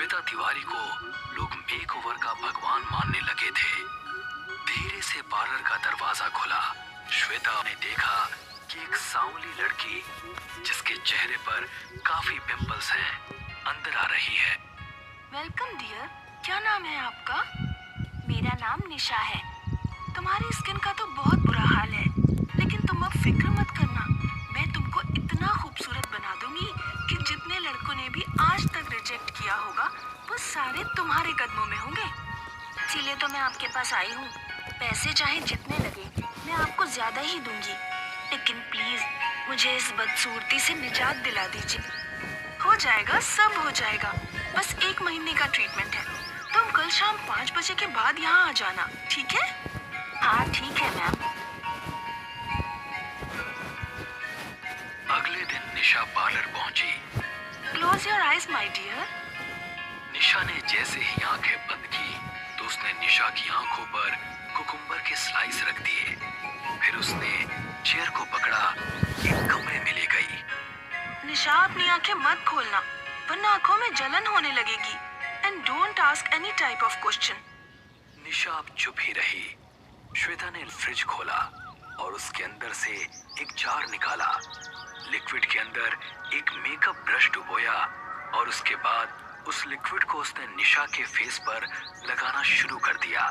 श्वेता तिवारी को लोग मेकओवर का भगवान मानने लगे थे। धीरे से पार्लर का दरवाजा खुला। श्वेता ने देखा कि एक सांवली लड़की जिसके चेहरे पर काफी पिंपल्स हैं अंदर आ रही है। वेलकम डियर, क्या नाम है आपका? मेरा नाम निशा है। तुम्हारी स्किन का तो बहुत बुरा हाल है, लेकिन तुम अब फिक्र मत करना। मैं तुमको इतना खूबसूरत बना दूंगी कि जितने लड़कों ने भी आज तक रिजेक्ट किया होगा वो सारे तुम्हारे कदमों में होंगे। इसीलिए तो मैं आपके पास आई हूँ। पैसे चाहे जितने लगे मैं आपको ज्यादा ही दूंगी, लेकिन प्लीज मुझे इस बदसूरती से निजात दिला दीजिए। हो जाएगा, सब हो जाएगा। बस 1 महीने का ट्रीटमेंट है। तुम कल शाम 5 बजे के बाद यहाँ आ जाना, ठीक है? हाँ ठीक है मैम। अगले दिन निशा पार्लर पहुंची। Close your eyes my dear. Nisha ने जैसे ही आंखें बंद की तो उसने निशा की आंखों पर कुकुम्बर के स्लाइस रख दिए। फिर उसने चेयर को पकड़ा, एक कमरे में ले गई। निशा, अपनी आंखें मत खोलना, वरना आंखों में जलन होने लगेगी। And don't ask any type of question. Nisha अब चुप ही रही। श्वेता ने फ्रिज खोला और उसके अंदर से एक जार निकाला। लिक्विड के अंदर एक मेकअप ब्रश डुबोया और उसके बाद उस लिक्विड को उसने निशा के फेस पर लगाना शुरू कर दिया।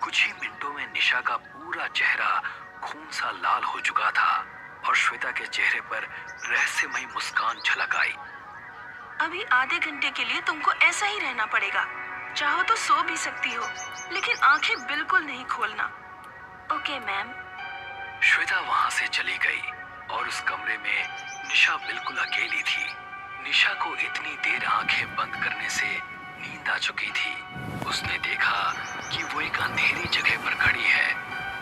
कुछ ही मिनटों में निशा का पूरा चेहरा खून सा लाल हो चुका था और श्वेता के चेहरे पर रहस्यमयी मुस्कान झलक आई। अभी आधे घंटे के लिए तुमको ऐसा ही रहना पड़ेगा। चाहो तो सो भी सकती हो, लेकिन आंखें बिल्कुल नहीं खोलना। Okay ma'am. श्वेता वहां से चली गई और उस कमरे में निशा बिल्कुल अकेली थी। निशा को इतनी देर आंखें बंद करने से नींद आ चुकी थी। उसने देखा कि वो एक अंधेरी जगह पर खड़ी है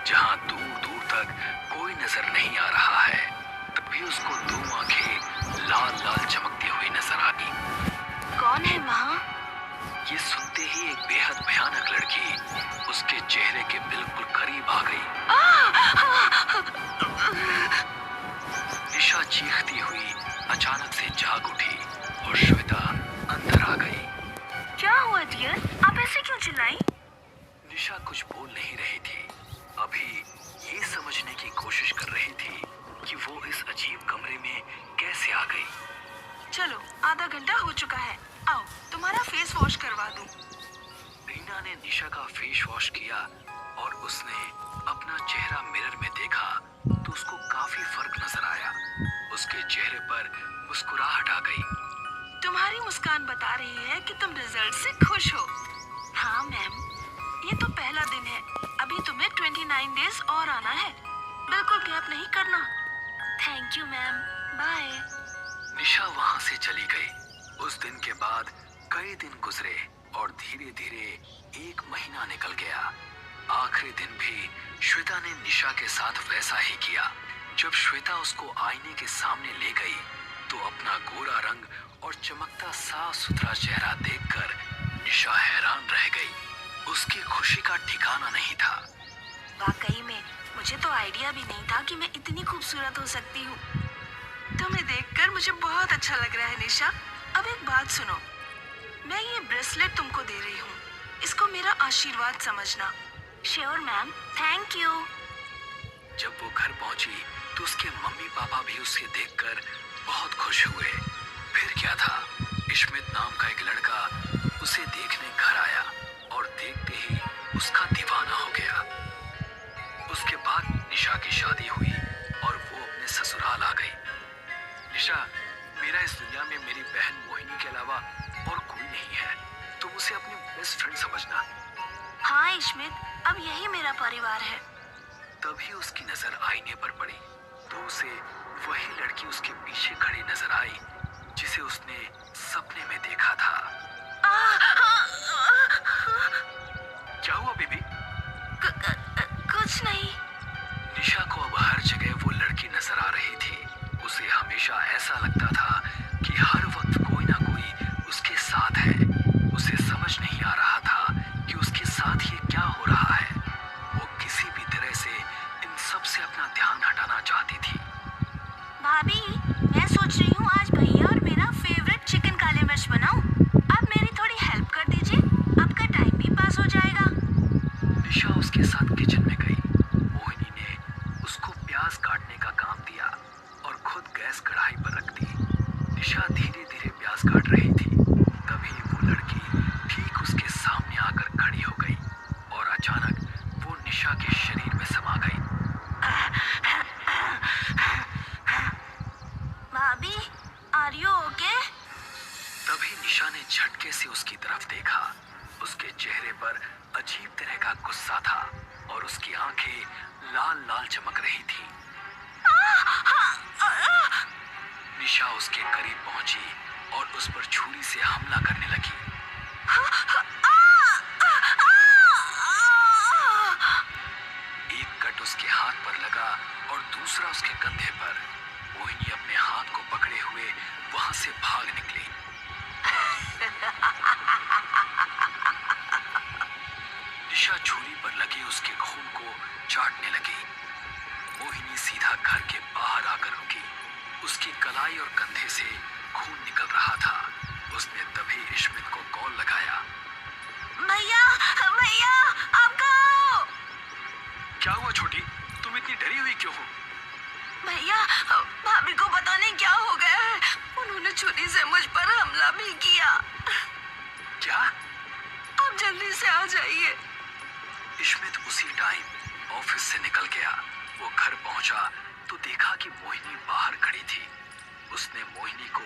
जहां दूर दूर तक कोई नजर नहीं आ रहा है। तभी उसको 2 आंखें लाल लाल चमकती हुई नजर आई। कौन है वहाँ? ये सुनते ही एक बेहद भयानक लड़की उसके चेहरे के बिल्कुल करीब आ गई। निशा चीखती हुई अचानक से जाग उठी और श्वेता अंदर आ गई। क्या हुआ डियर, आप ऐसे क्यों चिल्लाई? निशा कुछ बोल नहीं रही थी। अभी ये समझने की कोशिश कर रही थी कि वो इस अजीब कमरे में कैसे आ गई। चलो, आधा घंटा हो चुका है, आओ तुम्हारा फेस वॉश करवा दूं। रीना ने निशा का फेस वॉश किया और उसने अपना चेहरा मिरर में देखा तो उसको काफी फर्क नजर आया। उसके चेहरे पर मुस्कुराहट आ गई। तुम्हारी मुस्कान बता रही है कि तुम रिजल्ट से खुश हो। हाँ मैम, ये तो पहला दिन है। अभी तुम्हें 29 डेज और आना है। बिल्कुल गैप नहीं करना। Thank you ma'am, bye. Nisha वहां से चली गई। उस दिन के बाद कई दिन गुजरे और धीरे धीरे 1 महीना निकल गया। आखिरी दिन भी श्वेता ने निशा के साथ वैसा ही किया। जब श्वेता उसको आईने के सामने ले गई तो अपना गोरा रंग और चमकता साफ सुथरा चेहरा देखकर निशा हैरान रह गई। उसकी खुशी का ठिकाना नहीं था। वाकई में मुझे तो आइडिया भी नहीं था कि मैं इतनी खूबसूरत हो सकती हूँ। तुम्हें देखकर मुझे बहुत अच्छा लग रहा है निशा। अब एक बात सुनो, मैं ये ब्रेसलेट तुमको दे रही हूँ। इसको मेरा आशीर्वाद समझना। Sure ma'am, thank you. जब वो घर पहुंची तो उसके मम्मी पापा भी उसे देखकर बहुत खुश हुए। फिर क्या था, इश्मित नाम का एक लड़का उसे देखने घर आया और देखते ही उसका दीवाना हो गया। उसके बाद निशा की शादी हुई और वो अपने ससुराल आ गई। निशा, मेरा इस दुनिया में मेरी बहन मोहिनी के अलावा और कोई नहीं है। तुम उसे अपनी बेस्ट फ्रेंड समझना। हाँ इश्मित, अब यही मेरा परिवार है। तभी उसकी नजर आईने पर पड़ी तो उसे वही लड़की उसके पीछे खड़ी नजर आई जिसे उसने सपने में देखा था। क्या हुआ बेबी? कुछ नहीं। निशा को अब हर जगह वो लड़की नजर आ रही थी। उसे हमेशा ऐसा लगता था कि हर वक्त कोई ना कोई उसके साथ है। उसे समझ नहीं आ रहा था कि उसके साथ ये क्या हो रहा है। वो किसी भी तरह से इन सब से अपना ध्यान हटाना चाहती थी। भाभी, मैं सोच रही हूँ आज भैया और मेरा फेवरेट चिकन काले मिर्च बनाऊं। आप उसकी तरफ देखा। उसके चेहरे पर अजीब तरह का गुस्सा था और उसकी आंखें लाल लाल चमक रही थी। निशा उसके करीब पहुंची और उस पर छुरी से हमला करने लगी। एक कट उसके हाथ पर लगा और दूसरा उसके कंधे पर। मोहिनी अपने हाथ को पकड़े हुए वहां से भाग निकली। निशा छुरी पर लगे उसके खून को चाटने लगी। मोहिनी सीधा घर के बाहर आकर रुकी। उसकी कलाई और कंधे से खून निकल रहा था। उसने तभी इश्मित को कॉल लगाया। भैया, भैया, आप कहाँ हो? क्या हुआ छोटी, तुम इतनी डरी हुई क्यों हो? भैया, भाभी को पता नहीं क्या हो गया है। उन्होंने छुरी से मुझ पर हमला भी किया। क्या? आप जल्दी से आ जाइए। इश्मित उसी टाइम ऑफिस से निकल गया। वो घर पहुंचा तो देखा कि मोहिनी बाहर खड़ी थी। उसने मोहिनी को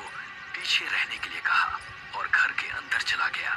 पीछे रहने के लिए कहा और घर के अंदर चला गया।